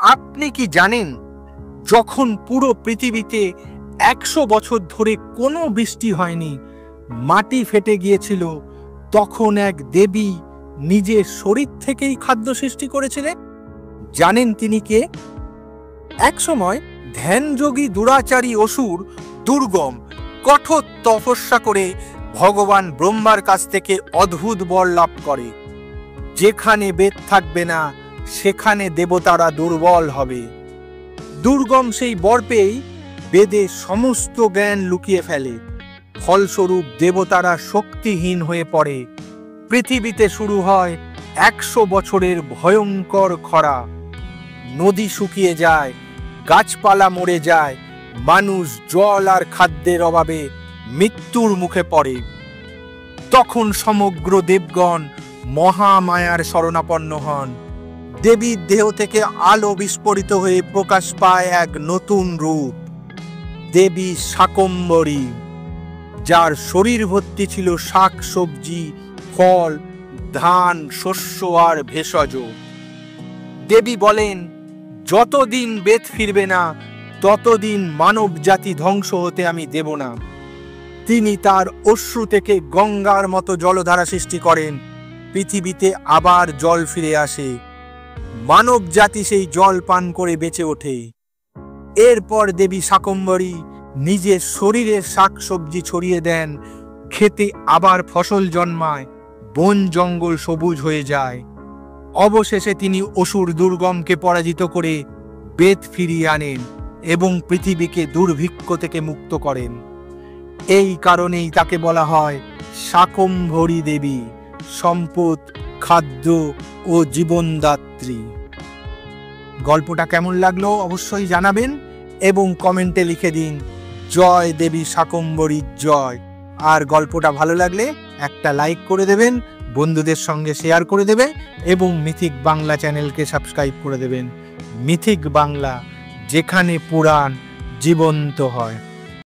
আপনি কি জানেন, যখন পুরো পৃথিবীতে 100 বছর ধরে কোনো বৃষ্টি হয়নি, মাটি ফেটে গিয়েছিল, তখন এক দেবী নিজের শরীর থেকেই খাদ্য সৃষ্টি করেছিলেন? জানেন তিনি কে? একসময় ধ্যানযোগী দুরাচারী অসুর দুর্গম কঠোর তপস্যা করে ভগবান ব্রহ্মার কাছ থেকে অদ্ভুত বর লাভ করে। যেখানে বেদ থাকবে না, সেখানে দেবতারা দুর্বল হবে। দুর্গম সেই বর পেয়েই বেদে সমস্ত জ্ঞান লুকিয়ে ফেলে। ফলস্বরূপ দেবতারা শক্তিহীন হয়ে পড়ে। পৃথিবীতে শুরু হয় 100 বছরের ভয়ঙ্কর খরা। নদী শুকিয়ে যায়, গাছপালা মরে যায়, মানুষ জল আর খাদ্যের অভাবে মৃত্যুর মুখে পড়ে। তখন সমগ্র দেবগণ মহামায়ার শরণাপন্ন হন। দেবীর দেহ থেকে আলো বিস্ফোরিত হয়ে প্রকাশ পায় এক নতুন রূপ, দেবী শাকম্ভরী, যার শরীর ভর্তি ছিল শাক সবজি, ফল, ধান, শস্য আর ভেষজ। দেবী বলেন, যতদিন বেদ ফিরবে না, ততদিন মানব জাতি ধ্বংস হতে আমি দেব না। তিনি তার অশ্রু থেকে গঙ্গার মতো জলধারা সৃষ্টি করেন। পৃথিবীতে আবার জল ফিরে আসে। মানব জাতি সেই জল পান করে বেঁচে ওঠে। এরপর দেবী শাকম্ভরী নিজের শরীরের শাকসবজি ছড়িয়ে দেন। খেতে আবার ফসল জন্মায়, বন জঙ্গল সবুজ হয়ে যায়। অবশেষে তিনি অসুর দুর্গমকে পরাজিত করে বেদ ফিরিয়ে আনেন এবং পৃথিবীকে দুর্ভিক্ষ থেকে মুক্ত করেন। এই কারণেই তাকে বলা হয় শাকম্ভরী দেবী, সম্পদ, খাদ্য ও জীবনদাত্রী। গল্পটা কেমন লাগলো অবশ্যই জানাবেন এবং কমেন্টে লিখে দিন জয় দেবী শাকম্ভরীর জয়। আর গল্পটা ভালো লাগলে একটা লাইক করে দেবেন, বন্ধুদের সঙ্গে শেয়ার করে দেবেন এবং মিথিক বাংলা চ্যানেলকে সাবস্ক্রাইব করে দেবেন। মিথিক বাংলা, যেখানে পুরাণ জীবন্ত হয়।